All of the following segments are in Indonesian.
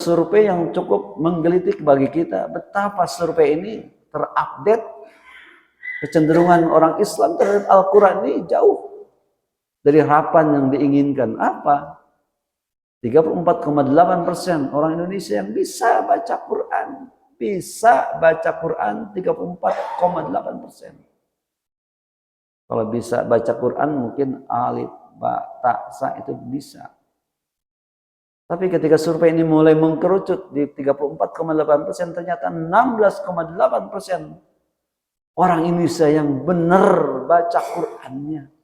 survei yang cukup menggelitik bagi kita, betapa survei ini terupdate kecenderungan orang Islam terhadap Al-Quran ini jauh dari harapan yang diinginkan. Apa? 34,8% orang Indonesia yang bisa baca Quran. Bisa baca Quran 34,8%. Kalau bisa baca Quran mungkin alif, ba, ta, sa itu bisa. Tapi ketika survei ini mulai mengkerucut di 34,8%, ternyata 16,8% orang Indonesia yang benar baca Qur'annya.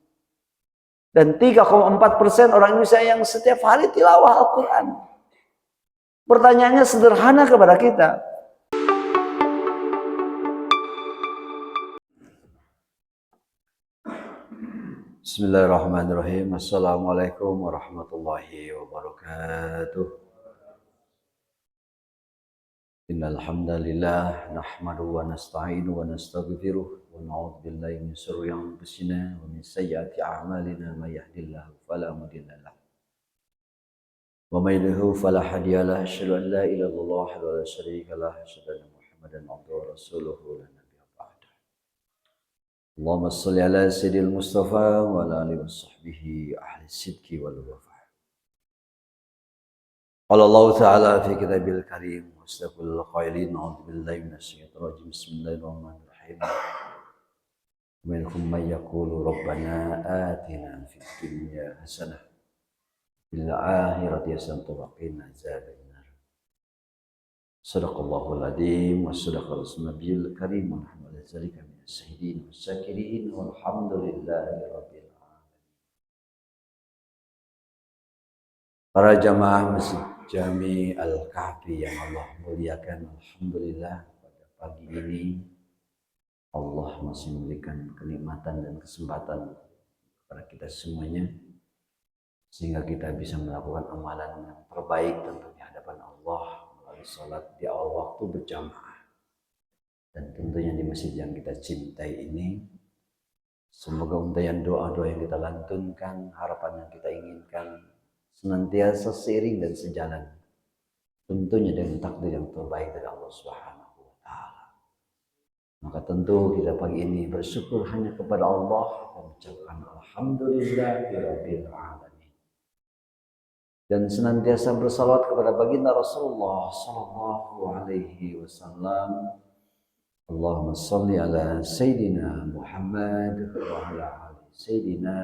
Dan 3,4% orang Indonesia yang setiap hari tilawah Al-Quran. Pertanyaannya sederhana kepada kita. Bismillahirrahmanirrahim. Assalamualaikum warahmatullahi wabarakatuh. Innal hamdalillah nahmaduhu wa nasta'inu wa nastaghfiruh wa na'udzu billahi min shururi anfusina wa min sayyiati a'malina may yahdihillahu fala mudilla lahu wa may yudlil fala hadiya lahu asyhadu an la ilaha illallah wahdahu la syarika lahu asyhadu anna muhammadan abduhu wa rasuluhu la nabiyya ba'da. Allahumma shalli ala sayyidil mustafa wa ala alihi wa sahbihi ahli sidqi wal wafa. Qala Allah Ta'ala fi kitabil karim wasdaqul qailin a'udzu billahi minasyaitonir rajim bismillahirrahmanirrahim. Minhum may yaqulu rabbana atina fid dunya hasanah fil akhirati hasanah wa qina adzabannar. Shadaqallahul adzim wa sadaqal nabiyil karim wa nahnu dzalika minas syahidin wasyakirin walhamdulillahi rabbil alamin. Para jamaah Masjid Jami Al-Kahfi yang Allah muliakan, alhamdulillah pada pagi ini Allah masih memberikan kenikmatan dan kesempatan kepada kita semuanya sehingga kita bisa melakukan amalan yang terbaik tentu di hadapan Allah melalui salat di awal waktu berjamaah dan tentunya di masjid yang kita cintai ini. Semoga untayan doa-doa yang kita lantunkan, harapan yang kita inginkan senantiasa seiring dan sejalan tentunya dengan takdir yang terbaik dari Allah Subhanahu wa taala. Maka tentu kita pagi ini bersyukur hanya kepada Allah dan mengucapkan alhamdulillahirabbil alamin. Dan senantiasa bersalawat kepada baginda Rasulullah sallallahu alaihi wasallam. Allahumma shalli ala sayyidina Muhammad wa ala ali sayyidina.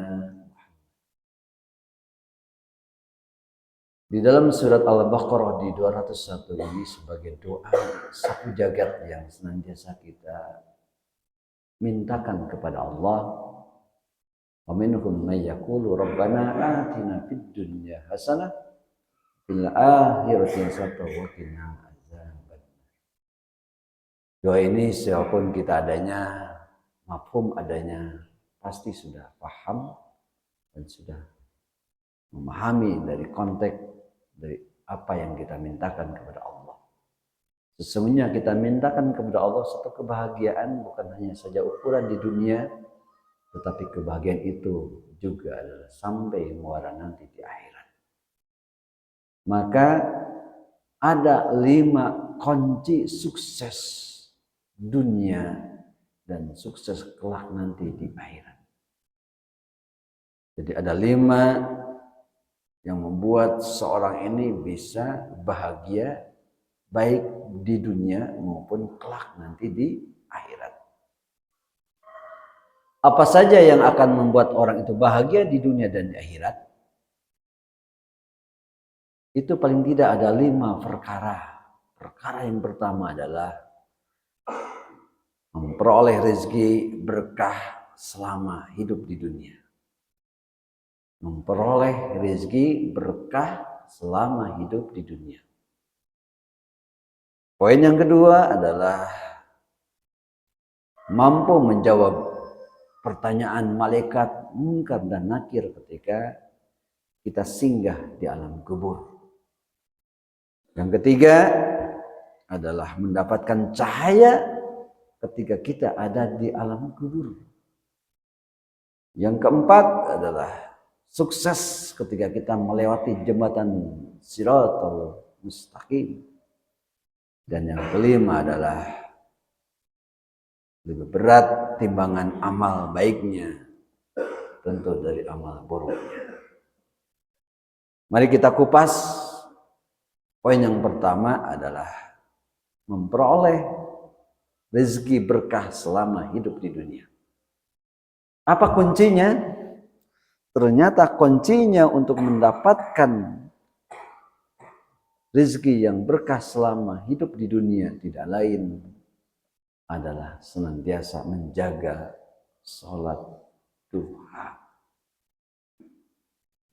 Di dalam surat Al-Baqarah di 201 ini sebagai doa sapu jagat yang senantiasa kita mintakan kepada Allah. Wa minhum may yaqulu rabbana atina fid dunya hasanah fil akhirati hasanah wa qina adzabannar. Doa ini siapapun kita adanya, mafhum adanya, pasti sudah paham dan sudah memahami dari konteks dari apa yang kita mintakan kepada Allah. Sesungguhnya kita mintakan kepada Allah satu kebahagiaan bukan hanya saja ukuran di dunia, tetapi kebahagiaan itu juga adalah sampai muara nanti di akhirat. Maka ada 5 kunci sukses dunia dan sukses kelak nanti di akhirat. Jadi ada 5 yang membuat seorang ini bisa bahagia baik di dunia maupun kelak nanti di akhirat. Apa saja yang akan membuat orang itu bahagia di dunia dan di akhirat? Itu paling tidak ada 5 perkara. Perkara yang pertama adalah memperoleh rezeki berkah selama hidup di dunia. Memperoleh rezeki berkah selama hidup di dunia. Poin yang kedua adalah mampu menjawab pertanyaan malaikat Munkar dan Nakir ketika kita singgah di alam kubur. Yang ketiga adalah mendapatkan cahaya ketika kita ada di alam kubur. Yang keempat adalah sukses ketika kita melewati jembatan Siratul mustaqim. Dan yang kelima adalah lebih berat timbangan amal baiknya tentu dari amal buruknya. Mari kita kupas. Poin yang pertama adalah memperoleh rezeki berkah selama hidup di dunia. Apa kuncinya? Ternyata kuncinya untuk mendapatkan rezeki yang berkah selama hidup di dunia tidak lain adalah senantiasa menjaga sholat duha.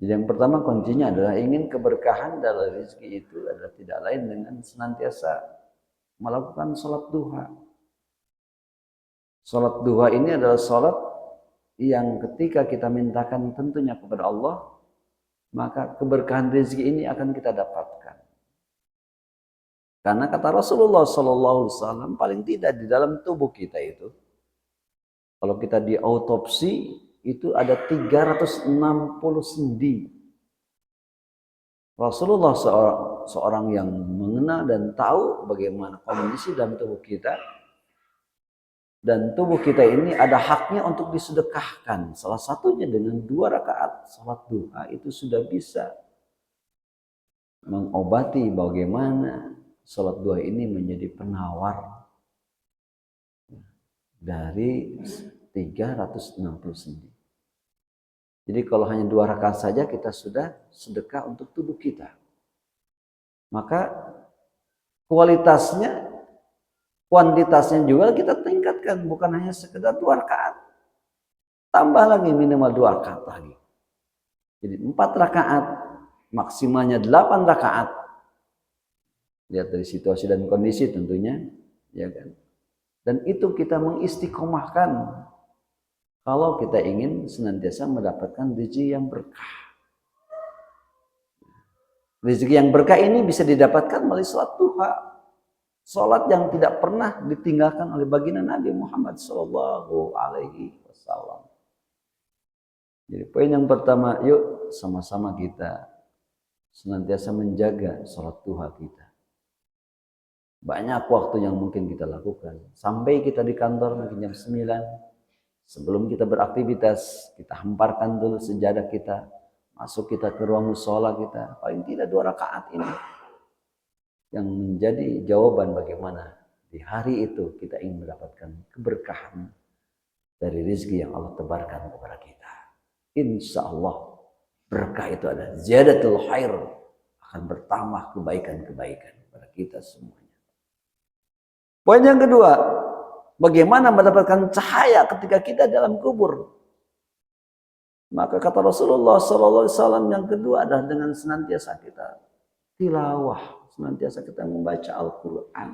Jadi yang pertama kuncinya adalah ingin keberkahan dalam rezeki itu adalah tidak lain dengan senantiasa melakukan sholat duha. Sholat duha ini adalah sholat yang ketika kita mintakan tentunya kepada Allah, maka keberkahan rezeki ini akan kita dapatkan. Karena kata Rasulullah SAW, paling tidak di dalam tubuh kita itu, kalau kita diautopsi, itu ada 360 sendi. Rasulullah seorang yang mengenal dan tahu bagaimana kondisi dalam tubuh kita. Dan tubuh kita ini ada haknya untuk disedekahkan. Salah satunya dengan 2 rakaat salat duha itu sudah bisa mengobati bagaimana salat duha ini menjadi penawar dari 360 sendi. Jadi kalau hanya 2 rakaat saja kita sudah sedekah untuk tubuh kita. Maka kualitasnya, kuantitasnya juga kita tingkatkan, bukan hanya sekedar 2 rakaat. Tambah lagi minimal 2 rakaat lagi. Jadi 4 rakaat, maksimalnya 8 rakaat. Lihat dari situasi dan kondisi tentunya, ya kan. Dan itu kita mengistiqomahkan kalau kita ingin senantiasa mendapatkan rezeki yang berkah. Rezeki yang berkah ini bisa didapatkan melalui sholat duha. Sholat yang tidak pernah ditinggalkan oleh baginda Nabi Muhammad SAW. Jadi poin yang pertama, yuk sama-sama kita senantiasa menjaga sholat duha kita. Banyak waktu yang mungkin kita lakukan. Sampai kita di kantor mungkin jam 9. Sebelum kita beraktivitas, kita hamparkan dulu sejadah kita. Masuk kita ke ruang musola kita. Paling tidak 2 rakaat ini. Yang menjadi jawaban bagaimana di hari itu kita ingin mendapatkan keberkahan dari rezeki yang Allah tebarkan kepada kita. Insya Allah berkah itu ada. Ziyadatul khair, akan bertambah kebaikan-kebaikan kepada kita semuanya. Poin yang kedua, bagaimana mendapatkan cahaya ketika kita dalam kubur? Maka kata Rasulullah SAW yang kedua adalah dengan senantiasa kita tilawah, senantiasa kita membaca Al-Quran.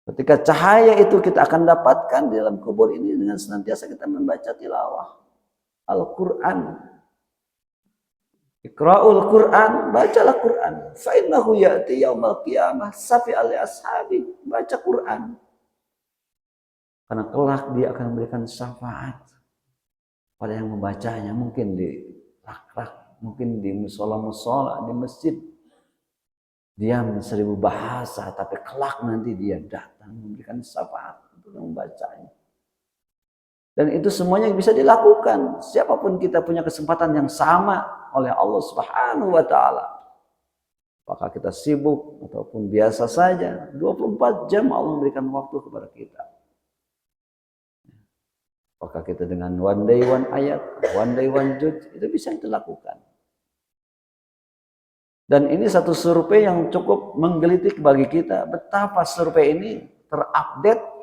Ketika cahaya itu kita akan dapatkan di dalam kubur ini dengan senantiasa kita membaca tilawah Al-Quran. Iqra'ul Quran, bacalah Quran. Fa innahu ya'ti yaumal qiyamah syafi'al li ashabi. Baca Quran. Karena kelak dia akan memberikan syafaat pada yang membacanya. Mungkin di rak-rak, mungkin di musola-musola, di masjid. Diam 1000 bahasa, tapi kelak nanti dia datang memberikan syafaat untuk membacanya. Dan itu semuanya bisa dilakukan. Siapapun kita punya kesempatan yang sama oleh Allah Subhanahu wa Ta'ala. Apakah kita sibuk ataupun biasa saja, 24 jam Allah memberikan waktu kepada kita. Apakah kita dengan one day one ayat, one day one juz, itu bisa kita lakukan. Dan ini satu survei yang cukup menggelitik bagi kita. Betapa survei ini terupdate.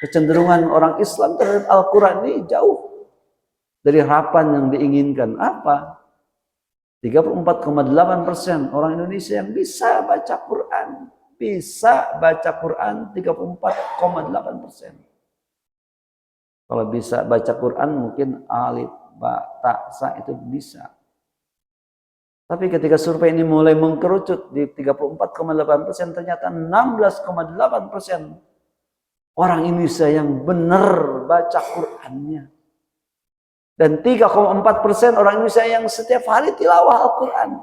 Kecenderungan orang Islam terhadap Al-Quran ini jauh dari harapan yang diinginkan. Apa? 34,8% orang Indonesia yang bisa baca Quran. Bisa baca Quran 34,8%. Kalau bisa baca Quran mungkin alif, ba, ta, sa itu bisa. Tapi ketika survei ini mulai mengkerucut di 34,8%, ternyata 16,8% orang Indonesia yang benar baca Qur'annya. Dan 3,4% orang Indonesia yang setiap hari tilawah Al-Quran.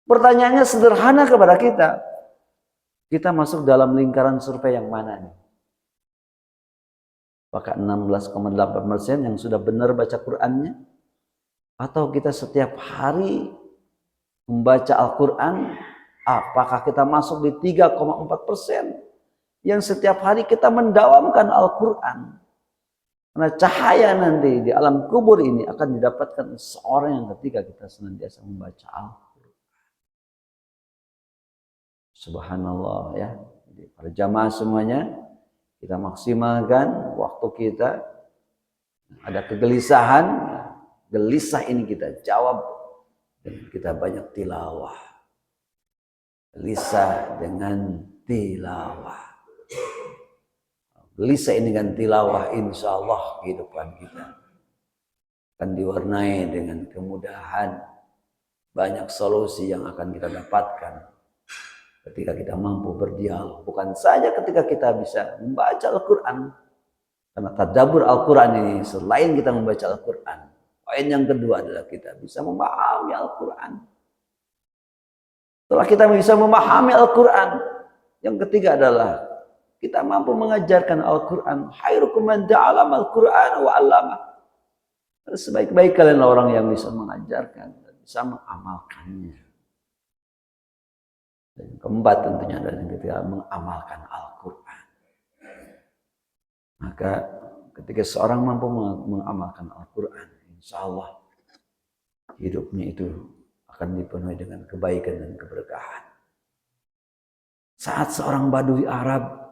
Pertanyaannya sederhana kepada kita. Kita masuk dalam lingkaran survei yang mana nih? Apakah 16,8% yang sudah benar baca Qur'annya? Atau kita setiap hari membaca Al-Quran? Apakah kita masuk di 3,4% yang setiap hari kita mendawamkan Al-Quran? Karena cahaya nanti di alam kubur ini akan didapatkan seorang yang ketika kita senantiasa membaca Al-Quran. Subhanallah ya. Jadi para jamaah semuanya, kita maksimalkan waktu kita. Ada kegelisahan, gelisah ini kita jawab dengan kita banyak tilawah. Gelisah dengan tilawah. Gelisah ini dengan tilawah, insya Allah kehidupan kita akan diwarnai dengan kemudahan. Banyak solusi yang akan kita dapatkan ketika kita mampu berdialog. Bukan saja ketika kita bisa membaca Al-Quran. Karena tadabbur Al-Quran ini selain kita membaca Al-Quran, poin yang kedua adalah kita bisa memahami Al-Quran. Setelah kita bisa memahami Al-Quran, yang ketiga adalah kita mampu mengajarkan Al-Quran. Khairukum man ta'allama Al-Quran wa 'allamah. Sebaik-baik kalian orang yang bisa mengajarkan dan bisa mengamalkannya. Dan keempat tentunya adalah ketika mengamalkan Al-Quran. Maka ketika seorang mampu mengamalkan Al-Quran, insya Allah hidupnya itu akan dipenuhi dengan kebaikan dan keberkahan. Saat seorang Badui Arab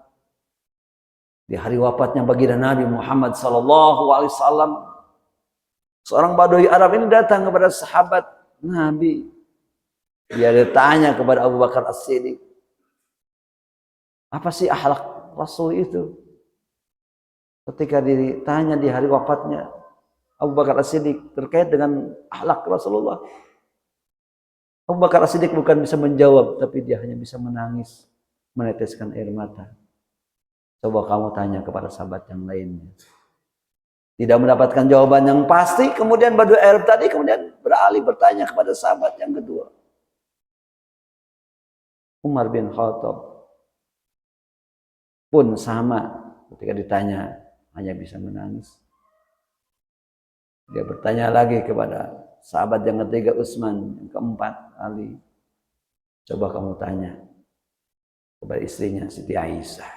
di hari wafatnya baginda Nabi Muhammad SAW, seorang Badui Arab ini datang kepada sahabat Nabi. Dia bertanya kepada Abu Bakar As-Siddiq, apa sih akhlak Rasul itu? Ketika ditanya di hari wafatnya Abu Bakar As-Siddiq terkait dengan akhlak Rasulullah, Abu Bakar As-Siddiq bukan bisa menjawab, tapi dia hanya bisa menangis, meneteskan air mata. Coba kamu tanya kepada sahabat yang lainnya. Tidak mendapatkan jawaban yang pasti, kemudian Badui Arab tadi kemudian beralih bertanya kepada sahabat yang kedua. Umar bin Khattab pun sama, ketika ditanya hanya bisa menangis. Dia bertanya lagi kepada sahabat yang ketiga Utsman, yang keempat Ali. Coba kamu tanya kepada istrinya Siti Aisyah.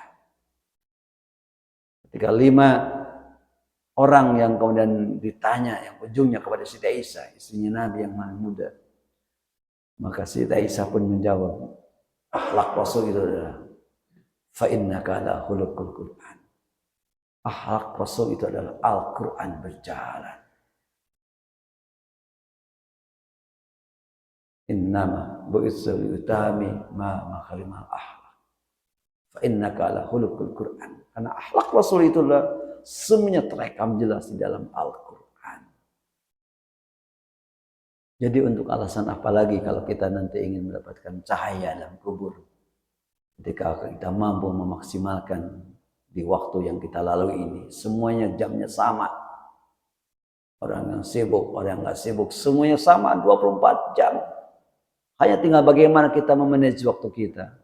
Ketika 5 orang yang kemudian ditanya, yang ujungnya kepada Siti Aisyah, istrinya Nabi yang paling muda. Maka Siti Aisyah pun menjawab, akhlak Rasul itu adalah fa innaka ala khuluqul Qur'an. Akhlak Rasul itu adalah Al-Quran berjalan. Innama bu'itsu liutami ma makarimal akhlak. Fa innaka ala khuluqul Qur'an. Karena akhlak Rasul itulah semuanya terekam jelas di dalam Al-Quran. Jadi untuk alasan apa lagi kalau kita nanti ingin mendapatkan cahaya dalam kubur? Ketika kita mampu memaksimalkan di waktu yang kita lalui ini. Semuanya jamnya sama. Orang yang sibuk, orang yang nggak sibuk, semuanya sama 24 jam. Hanya tinggal bagaimana kita memanage waktu kita.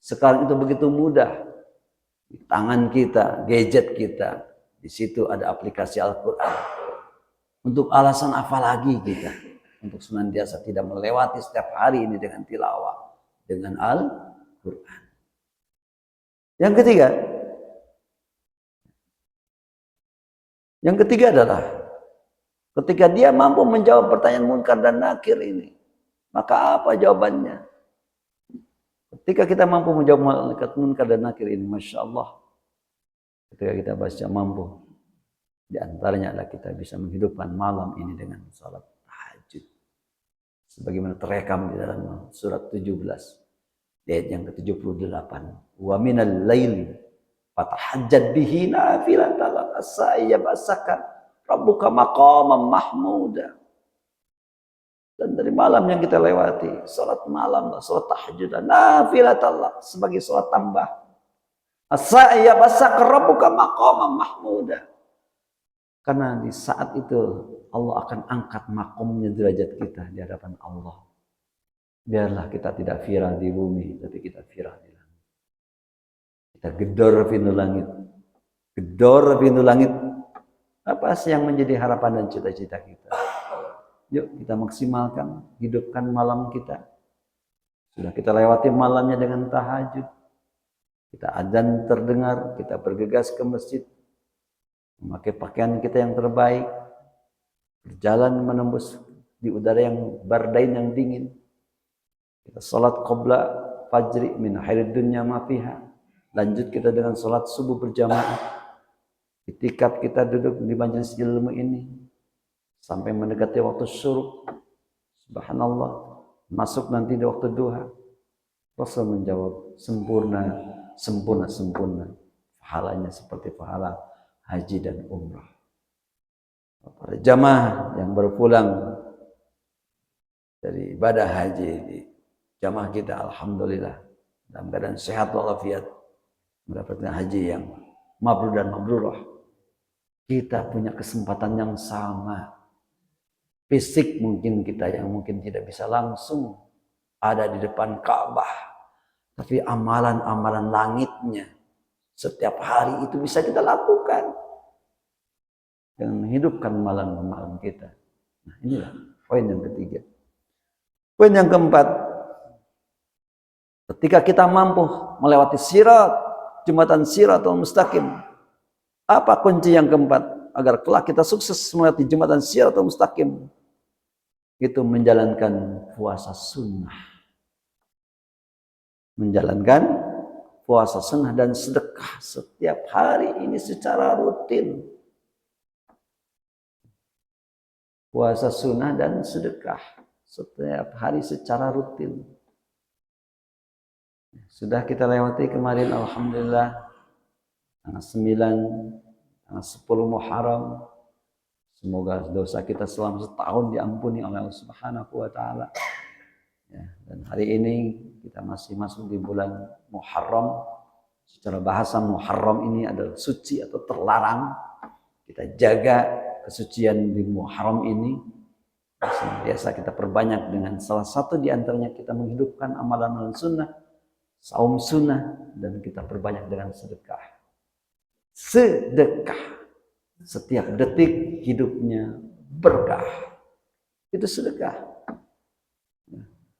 Sekarang itu begitu mudah. Di tangan kita, gadget kita, di situ ada aplikasi Al-Quran. Untuk alasan apa lagi kita? Untuk senantiasa tidak melewati setiap hari ini dengan tilawah, dengan Al-Quran. Yang ketiga adalah ketika dia mampu menjawab pertanyaan munkar dan nakir ini, maka apa jawabannya? Ketika kita mampu menjawab malaikat munkar dan nakir ini, Masya Allah, ketika kita baca mampu, di antaranya adalah kita bisa menghidupkan malam ini dengan salat tahajud. Sebagaimana terekam di dalam surat 17, ayat yang ke-78. Wa minal laili fatahajjad bihi nafilatan lak asaya basaka rabbuka maqaman mahmuda. Dan dari malam yang kita lewati, salat malam, salat tahajud, nafilatallah sebagai salat tambah. Asaya basaka rabbuka maqaman mahmuda. Karena di saat itu Allah akan angkat makomnya derajat kita di hadapan Allah. Biarlah kita tidak viral di bumi, tapi kita viral di langit. Kita gedor pintu langit. Gedor pintu langit. Apa sih yang menjadi harapan dan cita-cita kita? Yuk kita maksimalkan, hidupkan malam kita. Sudah kita lewati malamnya dengan tahajud. Kita adzan terdengar, kita bergegas ke masjid. Memakai pakaian kita yang terbaik. Berjalan menembus di udara yang bardain yang dingin. Kita salat qabla fajri min khairid dunya ma fiha. Lanjut kita dengan salat subuh berjamaah. Itikaf kita duduk di majelis ilmu ini sampai mendekati waktu syuruk. Subhanallah. Masuk nanti di waktu duha. Rasul menjawab, sempurna, sempurna, sempurna. Pahalanya seperti pahala haji dan umrah. Para jamaah yang berpulang dari ibadah haji, jamaah kita alhamdulillah dalam keadaan sehat walafiat, mendapatkan haji yang mabrur dan mabrurah. Kita punya kesempatan yang sama. Fisik mungkin kita yang mungkin tidak bisa langsung ada di depan Ka'bah, tapi amalan-amalan langitnya setiap hari itu bisa kita lakukan dengan menghidupkan malam-malam kita. Nah, inilah poin yang ketiga. Poin yang keempat, ketika kita mampu melewati sirat, jembatan Siratul Mustaqim, apa kunci yang keempat agar kelak kita sukses melewati jembatan Siratul Mustaqim? Itu menjalankan puasa sunnah. Menjalankan puasa sunnah dan sedekah setiap hari ini secara rutin. Puasa sunnah dan sedekah setiap hari secara rutin. Sudah kita lewati kemarin alhamdulillah tanggal 9, tanggal 10 Muharram. Semoga dosa kita selama setahun diampuni oleh Allah Subhanahu wa taala. Ya, dan hari ini kita masih masuk di bulan Muharram. Secara bahasa Muharram ini adalah suci atau terlarang. Kita jaga kesucian di Muharram ini. Biasa kita perbanyak dengan salah satu di antaranya kita menghidupkan amalan-amalan sunnah, saum sunnah, dan kita perbanyak dengan sedekah. Sedekah. Setiap detik hidupnya berkah. Itu sedekah.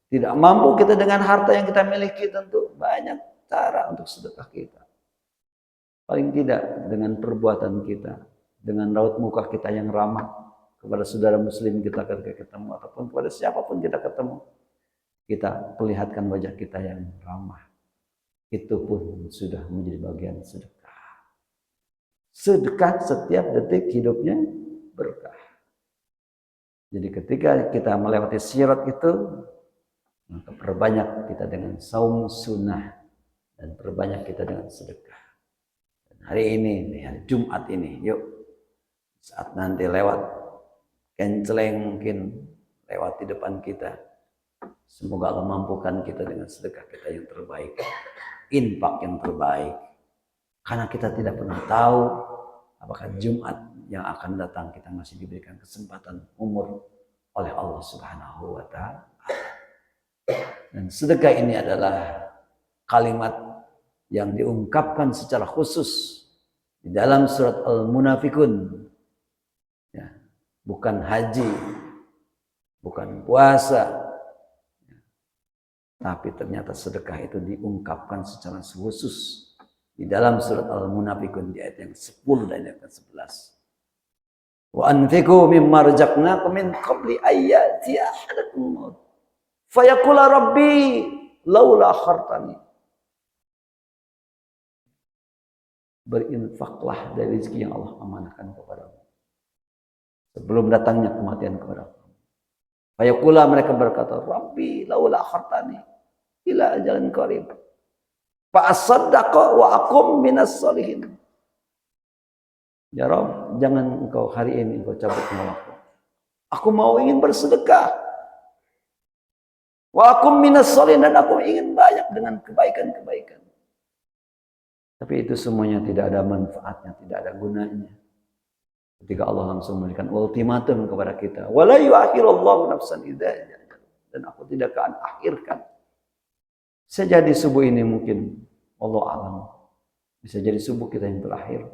Tidak mampu kita dengan harta yang kita miliki, tentu banyak cara untuk sedekah kita. Paling tidak dengan perbuatan kita, dengan raut muka kita yang ramah kepada saudara muslim kita ketika ketemu, ataupun kepada siapapun kita ketemu, kita perlihatkan wajah kita yang ramah. Itu pun sudah menjadi bagian sedekah. Sedekah setiap detik hidupnya berkah. Jadi ketika kita melewati sirat itu, maka perbanyak kita dengan saum sunnah dan perbanyak kita dengan sedekah. Dan hari ini, hari Jumat ini, yuk saat nanti lewat kenceleng mungkin lewat di depan kita, semoga Allah mampukan kita dengan sedekah kita yang terbaik, infak yang terbaik. Karena kita tidak pernah tahu apakah Jumat yang akan datang kita masih diberikan kesempatan umur oleh Allah Subhanahu wa taala. Dan sedekah ini adalah kalimat yang diungkapkan secara khusus di dalam surat Al-Munafikun. Ya, bukan haji, bukan puasa, tapi ternyata sedekah itu diungkapkan secara khusus di dalam surat Al-Munafikun di ayat yang 10 dan ayat yang 11. Wa anfiqu mimma razaqnakum min qabli ayyati ahadakum maut. Fayaqula rabbi laula akhartani. Berinfaklah dari rezeki yang Allah amanahkan kepadamu sebelum datangnya kematian kepadamu. Fayaqula, mereka berkata, rabbi laula akhartani ila ajalin qarib. Fa'asaddaqa wa akum minas solihin. Ya Rabb, jangan engkau hari ini engkau cabut nyawaku. Aku mau ingin bersedekah. Wa akum minas solihin, dan aku ingin banyak dengan kebaikan-kebaikan. Tapi itu semuanya tidak ada manfaatnya, tidak ada gunanya. Ketika Allah langsung memberikan ultimatum kepada kita, wala yu'akhirullahu nafsan idza jaa. dan aku tidak akan akhirkan. Bisa jadi subuh ini mungkin Allah alam, bisa jadi subuh kita yang terakhir.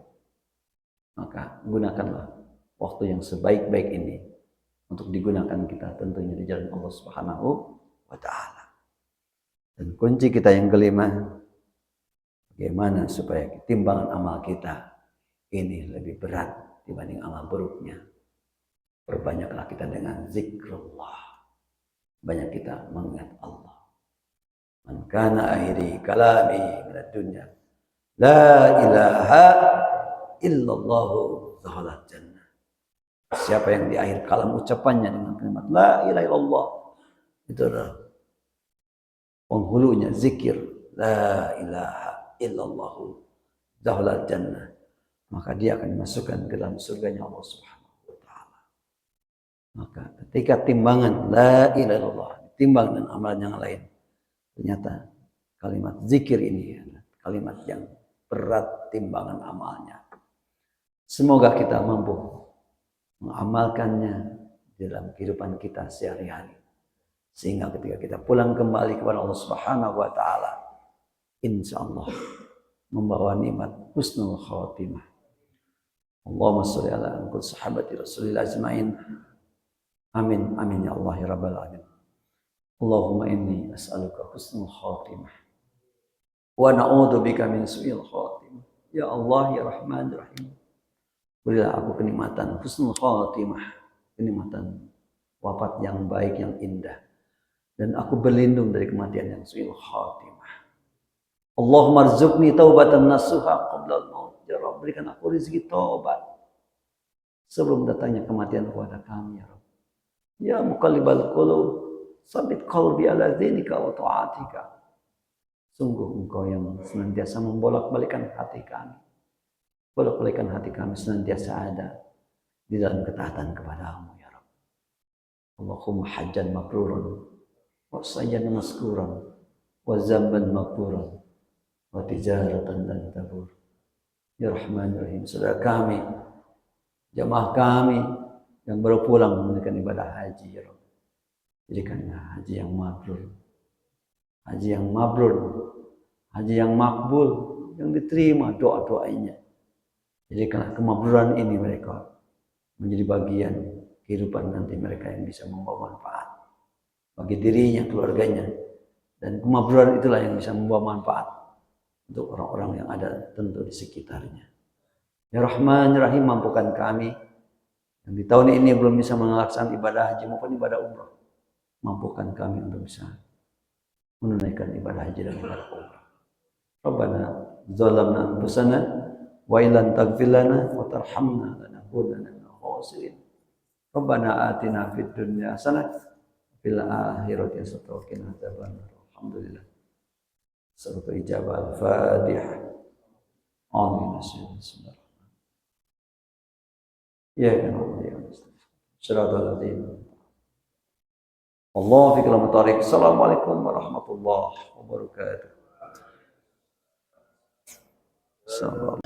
Maka gunakanlah waktu yang sebaik-baik ini untuk digunakan kita tentunya di jalan Allah Subhanahu wa taala. Dan kunci kita yang kelima, bagaimana supaya timbangan amal kita ini lebih berat dibanding amal buruknya. Perbanyaklah kita dengan zikrullah. Banyak kita mengingat Allah. Man kana akhiri kalami minad dunya la ilaha illallahu zahalat jannah. Siapa yang di akhir kalam ucapannya dengan kalimat la ilaha illallah, itu adalah penghulunya zikir la ilaha illallah zahalat jannah, maka dia akan dimasukkan ke dalam surganya Allah Subhanahu. Maka ketika timbangan la ilaha illallah ditimbang dengan amalan yang lain, ternyata kalimat zikir ini adalah kalimat yang berat timbangan amalnya. Semoga kita mampu mengamalkannya dalam kehidupan kita sehari-hari, sehingga ketika kita pulang kembali kepada Allah Subhanahu wa taala, insyaallah membawa nikmat husnul khatimah. Allahumma shalli ala sahabati Rasulillah ajmain. Amin amin ya Allah ya rabbal alamin. Allahumma inni as'aluka husnul khatimah wa na'udzubika min su'il khatimah. Ya Allah ya Rahman ya Rahim, berilah aku kenikmatan husnul khatimah, kenikmatan wafat yang baik yang indah, dan aku berlindung dari kematian yang su'il khatimah. Allahumma rzuqni taubatan nasuha qabla al-maut. Ya Rabb, berikan aku rezeki taubat sebelum datangnya kematian kepada kami ya Rabb. Ya muqallibal qulub, tsabbit qalbi ala dzinika wa ta'atika. Sungguh engkau yang senantiasa membolak-balikan hati kami. Bolak-balikan hati kami senantiasa ada di dalam ketaatan kepadamu ya Rabb. Allahumma hajjan mabruran wa sayyan maskuran wa zamban maghfuran wa tijaratan lan tabur. Ya Rahman ya Rahim, saudara kami, jamaah kami yang baru pulang menunaikan ibadah haji ya Rabb, jadikannya haji yang mabrur, haji yang mabrur, haji yang makbul, yang diterima doa-doanya. Jadikanlah kemabruran ini mereka menjadi bagian kehidupan nanti mereka yang bisa membawa manfaat bagi dirinya, keluarganya, dan kemabruran itulah yang bisa membawa manfaat untuk orang-orang yang ada tentu di sekitarnya. Ya Rahman ya Rahim, mampukan kami yang di tahun ini belum bisa melaksanakan ibadah haji maupun ibadah umrah, mampukan kami untuk bisa menunaikan ibadah haji dan ibadah umrah. Rabbana zalamna anfusana wa illam taghfir lana wa tarhamna lanakunanna minal khasirin. Rabbana atina fid dunya hasanah fil akhirati hasanah wa qina adzabannar. Alhamdulillah. Surah ijabah al-Fatihah. Amin. Bismillah. Ya Allah ya Shiratal Ladzina. Allah fi kalam tariq. Assalamualaikum warahmatullahi wabarakatuh. Assalamualaikum.